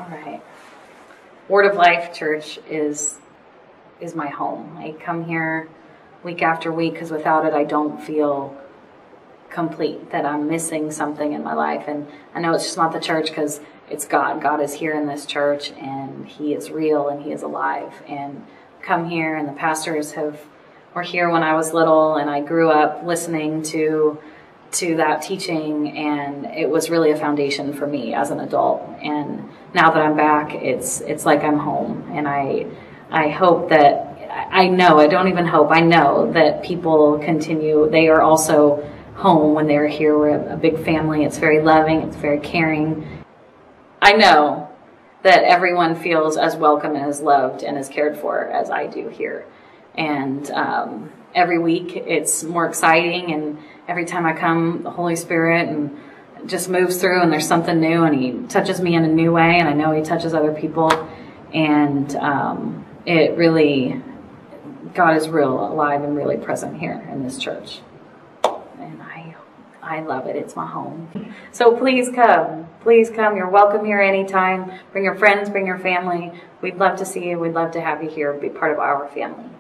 All right. Word of Life Church is my home. I come here week after week because without it I don't feel complete, that I'm missing something in my life. And I know it's just not the church because it's God. God is here in this church and He is real and He is alive. And come here, and the pastors were here when I was little, and I grew up listening to that teaching, and it was really a foundation for me as an adult. And now that I'm back, it's like I'm home. And I hope that, I know that people continue, they are also home when they're here. We're a big family. It's very loving. It's very caring. I know that everyone feels as welcome and as loved and as cared for as I do here. And every week it's more exciting, and every time I come, the Holy Spirit and just moves through, and there's something new, and He touches me in a new way, and I know He touches other people. And it really, God is real alive and really present here in this church. And I love it. It's my home. So please come. Please come. You're welcome here anytime. Bring your friends, bring your family. We'd love to see you. We'd love to have you here, be part of our family.